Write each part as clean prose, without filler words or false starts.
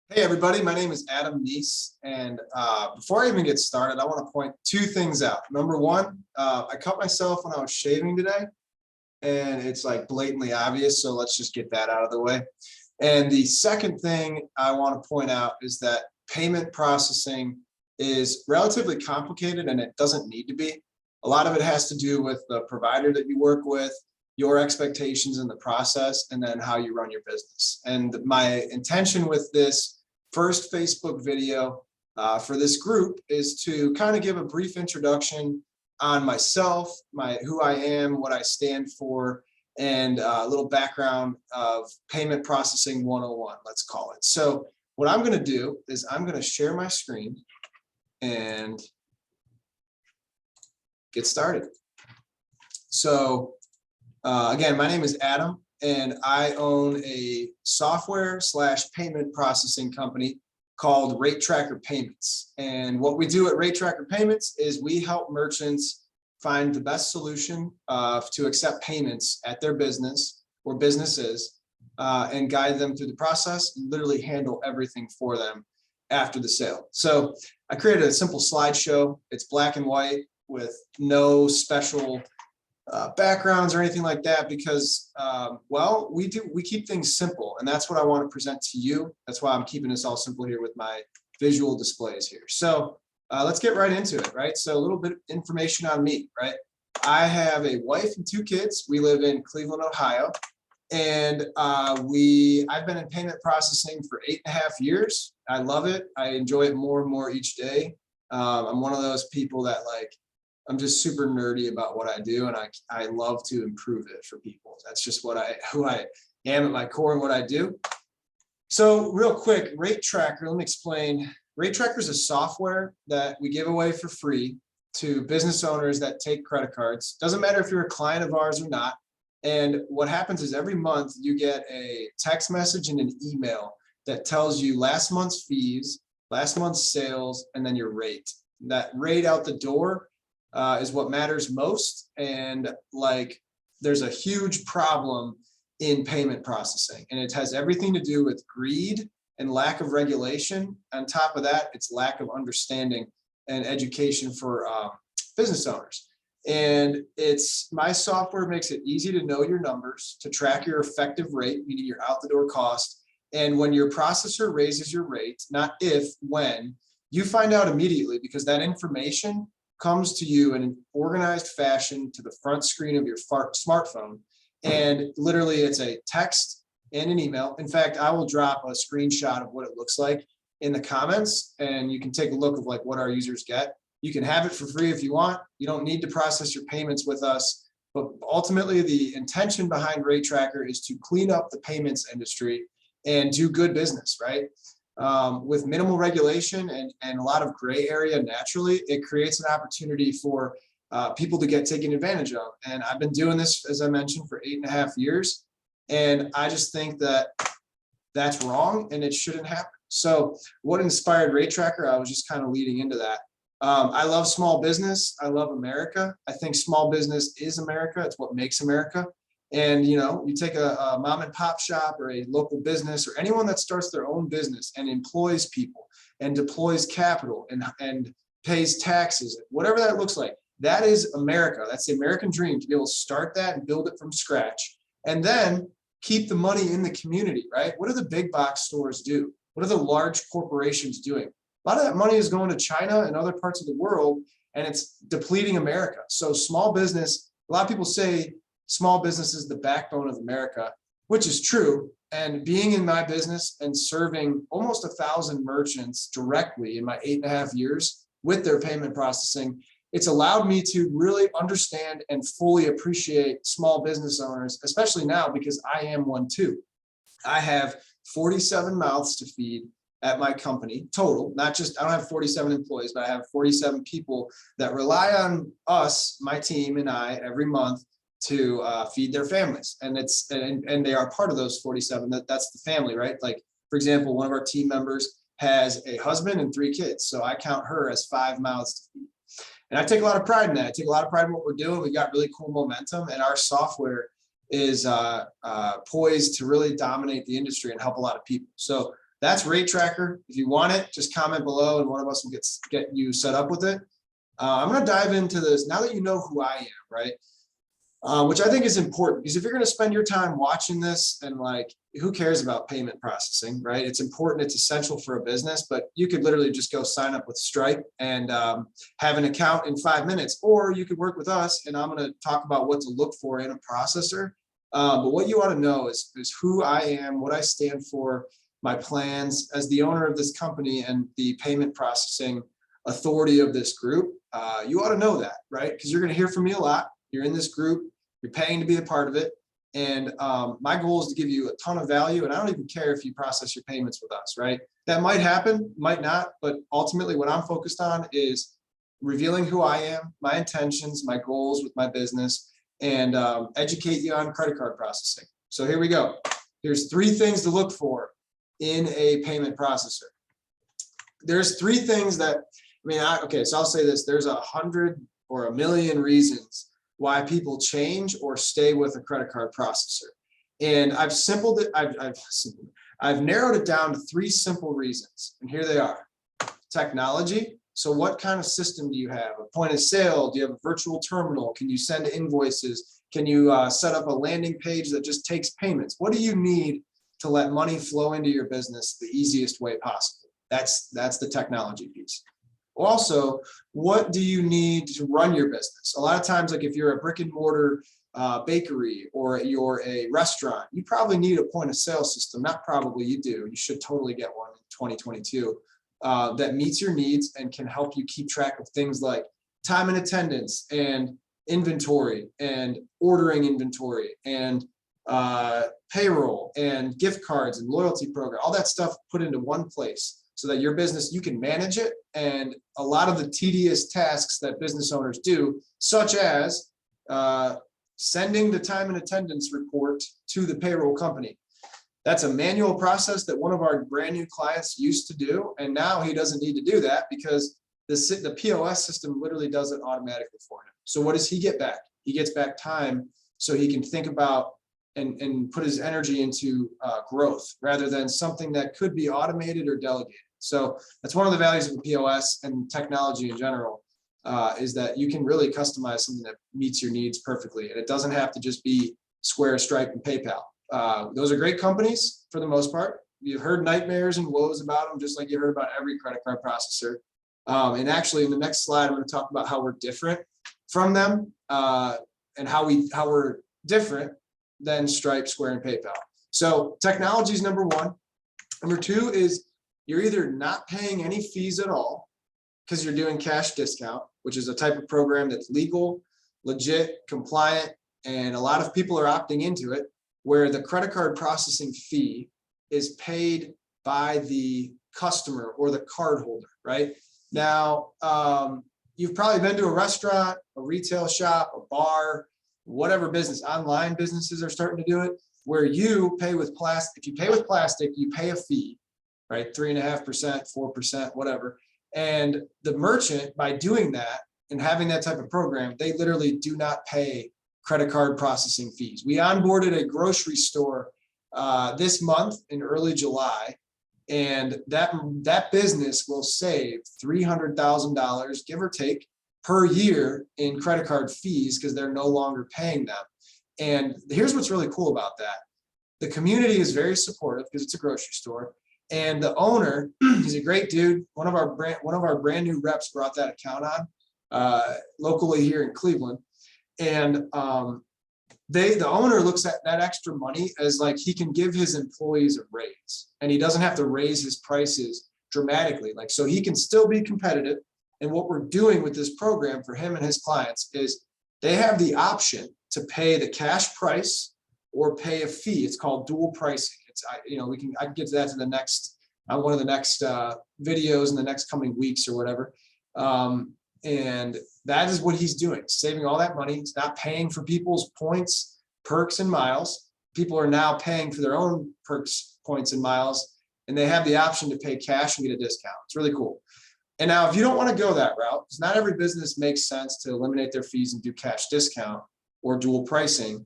Hey everybody, my name is Adam Neese, and before I even get started, I want to point two things out. Number one, I cut myself when I was shaving today, and it's like blatantly obvious, so let's just get that out of the way. And the second thing I want to point out is that payment processing is relatively complicated, and it doesn't need to be. A lot of it has to do with the provider that you work with, your expectations in the process, and then how you run your business. And my intention with this first Facebook video for this group is to kind of give a brief introduction on myself, who I am, what I stand for, and a little background of payment processing 101, let's call it. So what I'm going to do is I'm going to share my screen and get started. So again, my name is Adam, and I own a software/payment processing company called Rate Tracker Payments. And what we do at Rate Tracker Payments is we help merchants find the best solution to accept payments at their business or businesses and guide them through the process and literally handle everything for them after the sale. So I created a simple slideshow. It's black and white with no special backgrounds or anything like that because well, we keep things simple, and that's what I want to present to you. That's why I'm keeping this all simple here with my visual displays here. So let's get right into it, right? So a little bit of information on me, right? I have a wife and two kids. We live in Cleveland, Ohio, and I've been in payment processing for 8.5 years. I love it. I enjoy it more and more each day. I'm one of those people that I'm just super nerdy about what I do, and I love to improve it for people. That's just who I am at my core and what I do. So real quick, Rate Tracker, let me explain. Rate Tracker is a software that we give away for free to business owners that take credit cards. Doesn't matter if you're a client of ours or not. And what happens is every month you get a text message and an email that tells you last month's fees, last month's sales, and then your rate. That rate out the door is what matters most. And there's a huge problem in payment processing, and it has everything to do with greed and lack of regulation. On top of that, it's lack of understanding and education for business owners. And my software makes it easy to know your numbers, to track your effective rate, meaning your out the door cost. And when your processor raises your rate, not if, when, you find out immediately, because that information comes to you in an organized fashion to the front screen of your smartphone. And literally it's a text and an email. In fact, I will drop a screenshot of what it looks like in the comments, and you can take a look of what our users get. You can have it for free if you want. You don't need to process your payments with us, but ultimately the intention behind Rate Tracker is to clean up the payments industry and do good business, right? With minimal regulation and a lot of gray area naturally, it creates an opportunity for people to get taken advantage of. And I've been doing this, as I mentioned, for 8.5 years. And I just think that that's wrong and it shouldn't happen. So what inspired Rate Tracker? I was just kind of leading into that. I love small business. I love America. I think small business is America. It's what makes America. And you take a mom and pop shop or a local business or anyone that starts their own business and employs people and deploys capital and pays taxes, whatever that looks like, that is America. That's the American dream, to be able to start that and build it from scratch and then keep the money in the community, right? What do the big box stores do? What are the large corporations doing? A lot of that money is going to China and other parts of the world, and it's depleting America. So small business, a lot of people say small business is the backbone of America, which is true. And being in my business and serving almost 1,000 merchants directly in my 8.5 years with their payment processing, it's allowed me to really understand and fully appreciate small business owners, especially now because I am one too. I have 47 mouths to feed at my company total, not just, I don't have 47 employees, but I have 47 people that rely on us, my team and I, every month to feed their families. And and they are part of those 47. That's the family, right? For example, one of our team members has a husband and 3 kids. So I count her as 5 mouths to feed. And I take a lot of pride in that. I take a lot of pride in what we're doing. We've got really cool momentum, and our software is poised to really dominate the industry and help a lot of people. So That's Rate Tracker. If you want it, just comment below and one of us will get you set up with it. I'm going to dive into this now that you know who I am, right? Which I think is important, because if you're going to spend your time watching this and like, who cares about payment processing, right? It's important. It's essential for a business, but you could literally just go sign up with Stripe and have an account in 5 minutes, or you could work with us and I'm going to talk about what to look for in a processor. But what you ought to know is who I am, what I stand for, my plans as the owner of this company and the payment processing authority of this group. You ought to know that, right? Because you're going to hear from me a lot. You're in this group, you're paying to be a part of it. And my goal is to give you a ton of value. And I don't even care if you process your payments with us, right? That might happen, might not, but ultimately what I'm focused on is revealing who I am, my intentions, my goals with my business, and educate you on credit card processing. So here we go. Here's 3 things to look for in a payment processor. There's 3 things that, okay, so I'll say this, there's 100 or 1,000,000 reasons why people change or stay with a credit card processor. And I've narrowed it down to 3 simple reasons. And here they are. Technology. So what kind of system do you have? A point of sale? Do you have a virtual terminal? Can you send invoices? Can you set up a landing page that just takes payments? What do you need to let money flow into your business the easiest way possible? That's the technology piece. Also, what do you need to run your business? A lot of times, like if you're a brick and mortar bakery or you're a restaurant, you probably need a point of sale system. Not probably, you do. You should totally get one in 2022 that meets your needs and can help you keep track of things like time and attendance and inventory and ordering inventory and payroll and gift cards and loyalty program, all that stuff put into one place so that your business, you can manage it. And a lot of the tedious tasks that business owners do, such as sending the time and attendance report to the payroll company. That's a manual process that one of our brand new clients used to do. And now he doesn't need to do that because the POS system literally does it automatically for him. So what does he get back? He gets back time so he can think about and put his energy into growth rather than something that could be automated or delegated. So that's one of the values of the POS and technology in general, is that you can really customize something that meets your needs perfectly. And it doesn't have to just be Square, Stripe, and PayPal. Those are great companies for the most part. You've heard nightmares and woes about them, just like you heard about every credit card processor. And actually in the next slide, I'm going to talk about how we're different from them and how we're different than Stripe, Square, and PayPal. So technology is number 1. Number 2 is you're either not paying any fees at all because you're doing cash discount, which is a type of program that's legal, legit, compliant, and a lot of people are opting into it, where the credit card processing fee is paid by the customer or the cardholder, right? Now, you've probably been to a restaurant, a retail shop, a bar, whatever business, online businesses are starting to do it, where you pay with plastic. If you pay with plastic, you pay a fee, right? 3.5%, 4%, whatever. And the merchant, by doing that and having that type of program, they literally do not pay credit card processing fees. We onboarded a grocery store this month in early July, and that business will save $300,000, give or take, per year in credit card fees because they're no longer paying them. And here's what's really cool about that. The community is very supportive because it's a grocery store. And the owner, he's a great dude. One of our brand new reps brought that account on locally here in Cleveland. And the owner looks at that extra money as like he can give his employees a raise, and he doesn't have to raise his prices dramatically. Like, so he can still be competitive. And what we're doing with this program for him and his clients is they have the option to pay the cash price or pay a fee. It's called dual pricing. I can get to that to the next one of the next videos in the next coming weeks or whatever. And that is what he's doing, saving all that money. He's not paying for people's points, perks, and miles. People are now paying for their own perks, points, and miles, and they have the option to pay cash and get a discount. It's really cool. And now if you don't want to go that route, because not every business makes sense to eliminate their fees and do cash discount or dual pricing,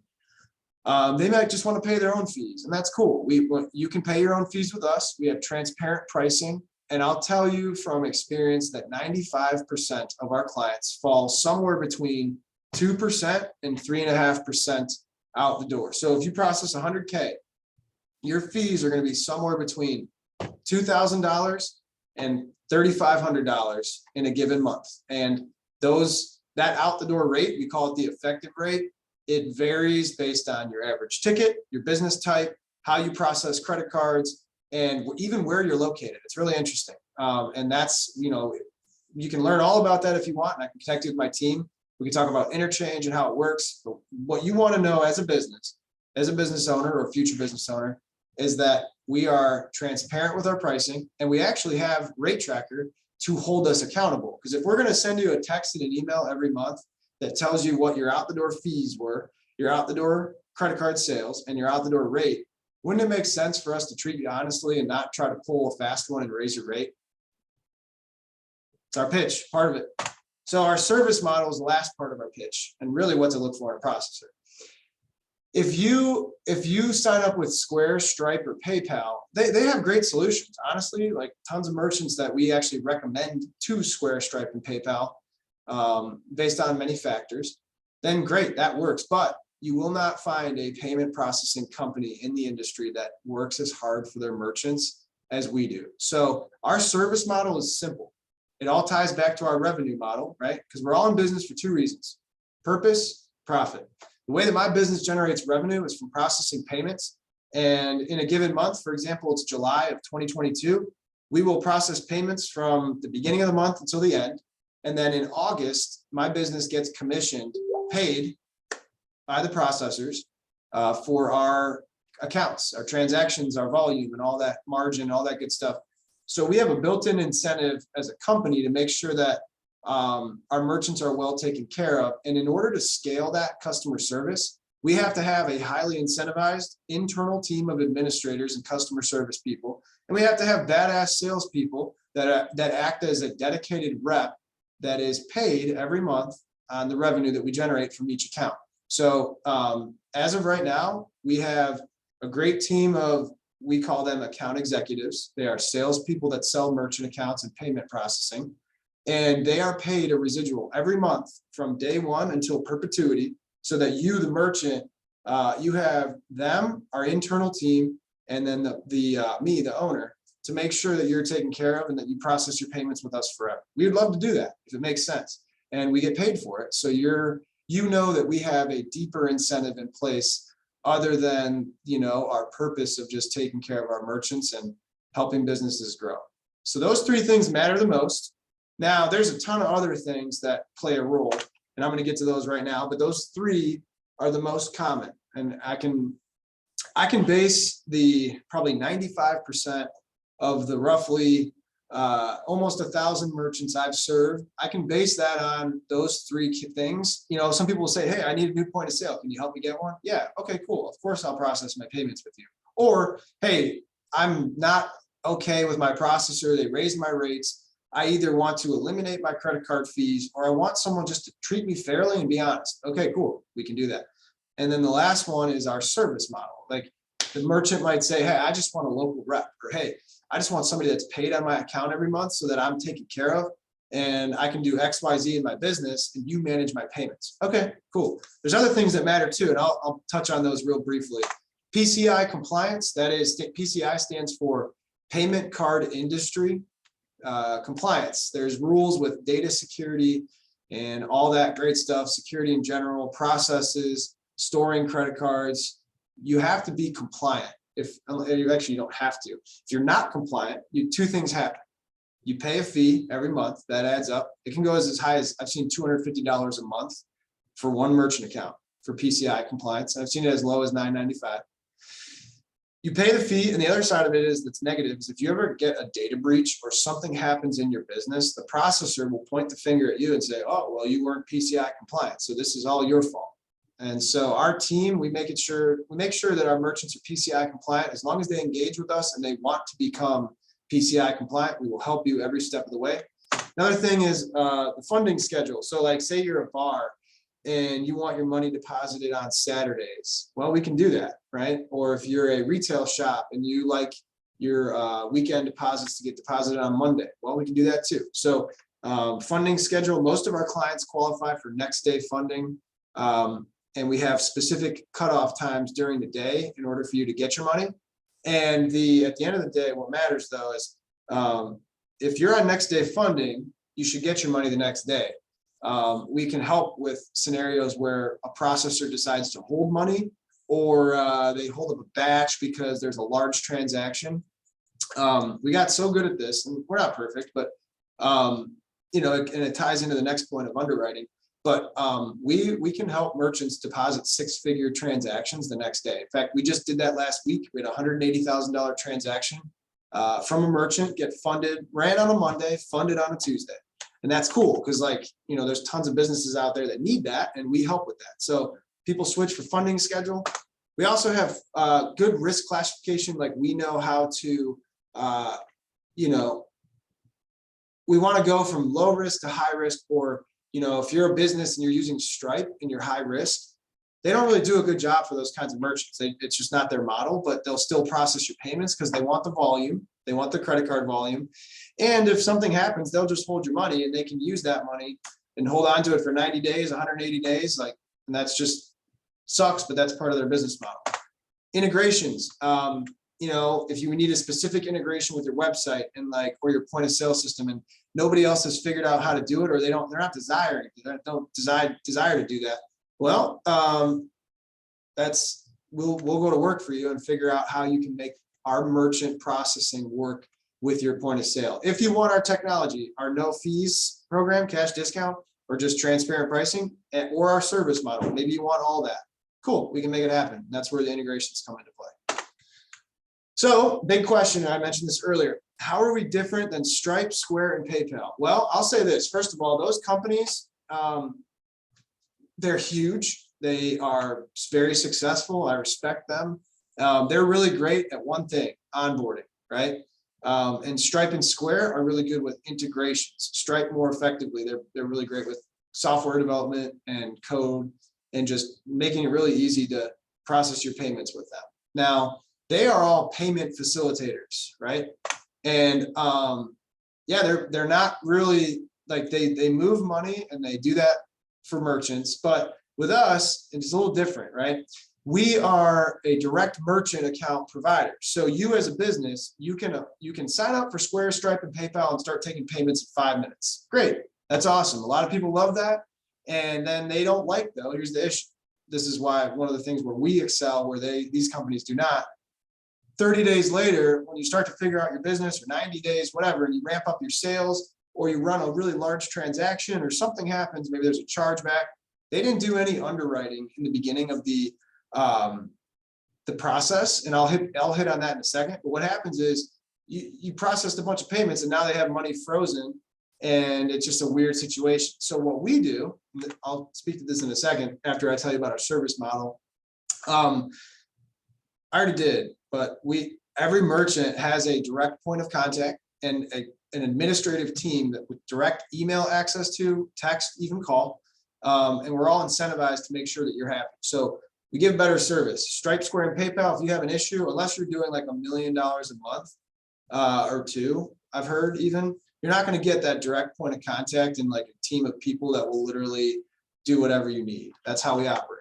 They might just want to pay their own fees, and that's cool. You can pay your own fees with us. We have transparent pricing, and I'll tell you from experience that 95% of our clients fall somewhere between 2% and 3.5% out the door. So if you process 100K, your fees are going to be somewhere between $2,000 and $3,500 in a given month. And that out the door rate, we call it the effective rate. It varies based on your average ticket, your business type, how you process credit cards, and even where you're located. It's really interesting. And that's, you can learn all about that if you want, and I can connect you with my team. We can talk about interchange and how it works. But what you want to know as a business owner or future business owner, is that we are transparent with our pricing, and we actually have Rate Tracker to hold us accountable. Because if we're going to send you a text and an email every month that tells you what your out the door fees were, your out the door credit card sales, and your out the door rate, wouldn't it make sense for us to treat you honestly and not try to pull a fast one and raise your rate? It's our pitch, part of it. So our service model is the last part of our pitch, and really what to look for in a processor. If you sign up with Square, Stripe, or PayPal, they have great solutions. Honestly, like tons of merchants that we actually recommend to Square, Stripe, and PayPal based on many factors, then great, that works. But you will not find a payment processing company in the industry that works as hard for their merchants as we do. So our service model is simple. It all ties back to our revenue model, right? Because we're all in business for two reasons: purpose, profit. The way that my business generates revenue is from processing payments. And in a given month, for example, it's July of 2022, we will process payments from the beginning of the month until the end. And then in August, my business gets commissioned, paid by the processors for our accounts, our transactions, our volume, and all that margin, all that good stuff. So we have a built-in incentive as a company to make sure that our merchants are well taken care of. And in order to scale that customer service, we have to have a highly incentivized internal team of administrators and customer service people. And we have to have badass salespeople that act as a dedicated rep that is paid every month on the revenue that we generate from each account. So as of right now, we have a great team of, we call them account executives. They are salespeople that sell merchant accounts and payment processing. And they are paid a residual every month from day one until perpetuity, so that you, the merchant, you have them, our internal team, and then me, the owner, to make sure that you're taken care of and that you process your payments with us forever. We would love to do that if it makes sense, and we get paid for it. So you know that we have a deeper incentive in place other than our purpose of just taking care of our merchants and helping businesses grow. So those three things matter the most. Now, there's a ton of other things that play a role, and I'm going to get to those right now, but those three are the most common. And I can base the probably 95% of the roughly almost 1,000 merchants I've served. I can base that on those three things. Some people will say, hey, I need a new point of sale. Can you help me get one? Yeah, okay, cool. Of course, I'll process my payments with you. Or, hey, I'm not okay with my processor. They raised my rates. I either want to eliminate my credit card fees, or I want someone just to treat me fairly and be honest. Okay, cool. We can do that. And then the last one is our service model. Like the merchant might say, hey, I just want a local rep, or hey, I just want somebody that's paid on my account every month so that I'm taken care of and I can do X, Y, Z in my business and you manage my payments. Okay, cool. There's other things that matter too, and I'll touch on those real briefly. PCI compliance, that is, PCI stands for Payment Card Industry Compliance. There's rules with data security and all that great stuff, security in general, processes, storing credit cards. You have to be compliant. You don't have to. If you're not compliant, two things happen. You pay a fee every month, that adds up. It can go as high as, I've seen $250 a month for one merchant account for PCI compliance. I've seen it as low as $9.95. You pay the fee, and the other side of it is that's negative is if you ever get a data breach or something happens in your business, the processor will point the finger at you and say, oh, well, you weren't PCI compliant, so this is all your fault. And so our team, we make sure that our merchants are PCI compliant. As long as they engage with us and they want to become PCI compliant, we will help you every step of the way. Another thing is the funding schedule. So like say you're a bar and you want your money deposited on Saturdays, well, we can do that, right? Or if you're a retail shop and you like your weekend deposits to get deposited on Monday, well, we can do that too. So funding schedule, most of our clients qualify for next day funding. And we have specific cutoff times during the day in order for you to get your money. And at the end of the day, what matters though is if you're on next day funding, you should get your money the next day. We can help with scenarios where a processor decides to hold money, or they hold up a batch because there's a large transaction. We got so good at this, and we're not perfect, but you know, and it ties into the next point of underwriting. But we can help merchants deposit six-figure transactions the next day. In fact, we just did that last week. We had a $180,000 transaction from a merchant get funded, ran on a Monday, funded on a Tuesday. And that's cool because, like, you know, there's tons of businesses out there that need that, and we help with that. So people switch for funding schedule. We also have good risk classification. Like, we know how to, you know, we want to go from low risk to high risk. Or, you know, if you're a business and you're using Stripe and you're high risk, they don't really do a good job for those kinds of merchants. It's just not their model, but they'll still process your payments because they want the volume. They want the credit card volume. And if something happens, they'll just hold your money, and they can use that money and hold on to it for 90 days, 180 days. Like, and that's just sucks, but that's part of their business model. Integrations. You know, if you need a specific integration with your website and like, or your point of sale system, and nobody else has figured out how to do it, or they're not desiring, don't desire to do that. Well, we'll go to work for you and figure out how you can make our merchant processing work with your point of sale. If you want our technology, our no fees program, cash discount, or just transparent pricing, or our service model, maybe you want all that. Cool, we can make it happen. That's where the integrations come into play. So, big question, I mentioned this earlier. How are we different than Stripe, Square, and PayPal? Well, I'll say this. First of all, those companies, they're huge. They are very successful. I respect them. They're really great at one thing, onboarding, right? And Stripe and Square are really good with integrations. Stripe more effectively. They're really great with software development and code and just making it really easy to process your payments with them. Now, they are all payment facilitators, right? And yeah, they're not really like they move money and they do that for merchants, but with us, it's a little different, right? We are a direct merchant account provider. So you as a business, you can sign up for Square, Stripe, and PayPal and start taking payments in 5 minutes. Great, that's awesome. A lot of people love that. And then they don't like, though, here's the issue. This is why one of the things where we excel, where these companies do not. 30 days later, when you start to figure out your business, or 90 days, whatever, and you ramp up your sales, or you run a really large transaction, or something happens, maybe there's a chargeback. They didn't do any underwriting in the beginning of the process, and I'll hit on that in a second. But what happens is you processed a bunch of payments, and now they have money frozen, and it's just a weird situation. So what we do, I'll speak to this in a second after I tell you about our service model. I already did, but every merchant has a direct point of contact and an administrative team that with direct email access to, text, even call. And we're all incentivized to make sure that you're happy. So we give better service. Stripe, Square, and PayPal, if you have an issue, unless you're doing like $1 million a month or two, I've heard even, you're not going to get that direct point of contact and like a team of people that will literally do whatever you need. That's how we operate.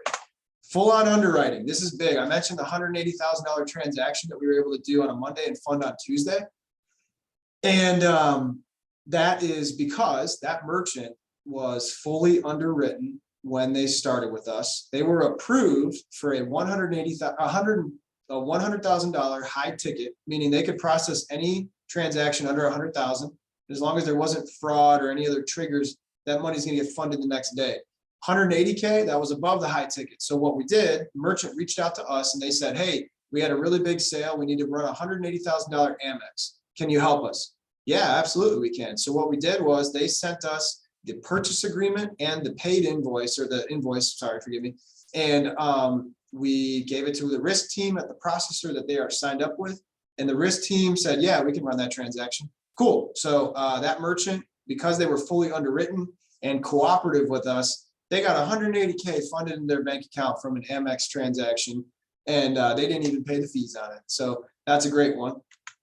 Full on underwriting. This is big. I mentioned the $180,000 transaction that we were able to do on a Monday and fund on Tuesday. And that is because that merchant was fully underwritten when they started with us. They were approved for a $100,000 high ticket, meaning they could process any transaction under $100,000 as long as there wasn't fraud or any other triggers. That money's going to get funded the next day. 180K, that was above the high ticket. So what we did, the merchant reached out to us and they said, hey, we had a really big sale. We need to run a $180,000 Amex. Can you help us? Yeah, absolutely we can. So what we did was they sent us the purchase agreement and the paid invoice, or the invoice, sorry, forgive me. And we gave it to the risk team at the processor that they are signed up with. And the risk team said, yeah, we can run that transaction. Cool. So that merchant, because they were fully underwritten and cooperative with us, they got 180K funded in their bank account from an Amex transaction, and they didn't even pay the fees on it. So that's a great one.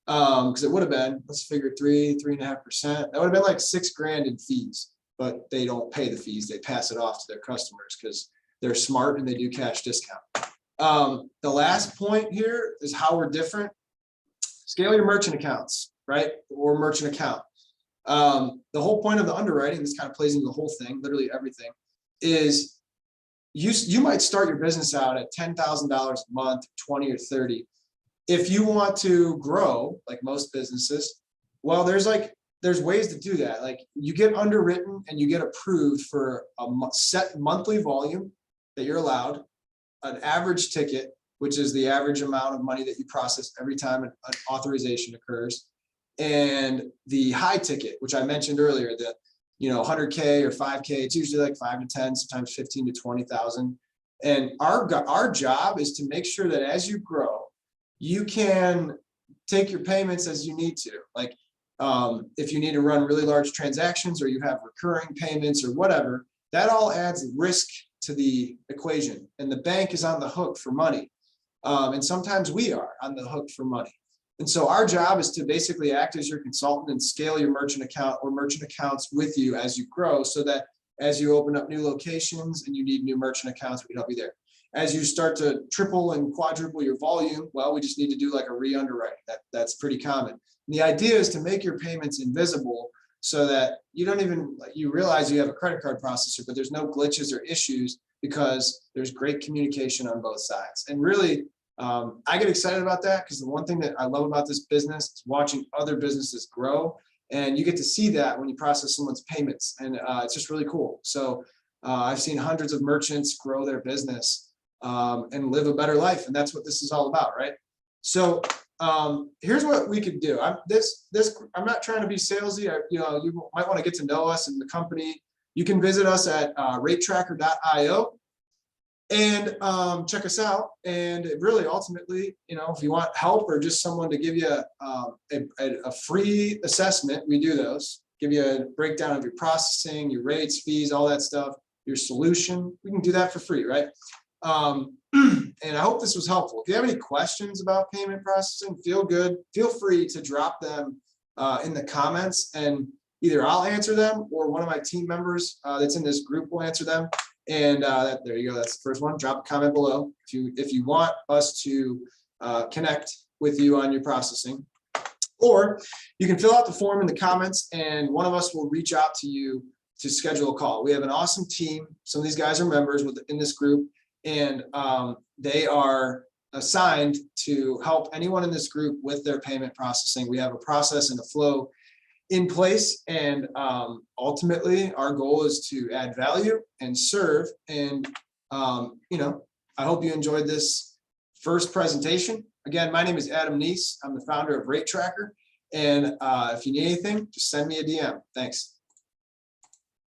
Because it would have been, let's figure 3.5%. That would have been like $6,000 in fees, but they don't pay the fees. They pass it off to their customers because they're smart and they do cash discount. The last point here is how we're different. Scale your merchant accounts, right? Or merchant account. The whole point of the underwriting, this kind of plays into the whole thing, literally everything, is you might start your business out at $10,000 a month, 20 or 30. If you want to grow, like most businesses, well, there's ways to do that. Like you get underwritten and you get approved for a set monthly volume that you're allowed, an average ticket, which is the average amount of money that you process every time an authorization occurs, and the high ticket, which I mentioned earlier, the 100K or 5K. It's usually like 5 to 10, sometimes 15 to 20,000. And our job is to make sure that as you grow, you can take your payments as you need to. Like if you need to run really large transactions or you have recurring payments or whatever, that all adds risk to the equation. And the bank is on the hook for money. And sometimes we are on the hook for money. And so our job is to basically act as your consultant and scale your merchant account or merchant accounts with you as you grow, so that as you open up new locations and you need new merchant accounts, we can help you there. As you start to triple and quadruple your volume, well, we just need to do like a re-underwriting. That's pretty common. And the idea is to make your payments invisible so that you realize you have a credit card processor, but there's no glitches or issues because there's great communication on both sides. And really, I get excited about that because the one thing that I love about this business is watching other businesses grow. And you get to see that when you process someone's payments. And it's just really cool. So I've seen hundreds of merchants grow their business and live a better life. And that's what this is all about, right? So here's what we could do. I'm not trying to be salesy. You might want to get to know us and the company. You can visit us at ratetracker.io and check us out. And really, ultimately, if you want help or just someone to give you a free assessment, we do those. Give you a breakdown of your processing, your rates, fees, all that stuff, your solution. We can do that for free, right? And I hope this was helpful. If you have any questions about payment processing, feel free to drop them in the comments, and either I'll answer them or one of my team members that's in this group will answer them. And there you go. That's the first one. Drop a comment below if you want us to connect with you on your processing, or you can fill out the form in the comments and one of us will reach out to you to schedule a call. We have an awesome team. Some of these guys are members in this group, and they are assigned to help anyone in this group with their payment processing. We have a process and a flow in place, and ultimately our goal is to add value and serve. And I hope you enjoyed this first presentation. Again, my name is Adam Neese. I'm the founder of Rate Tracker, and if you need anything, just send me a DM. Thanks.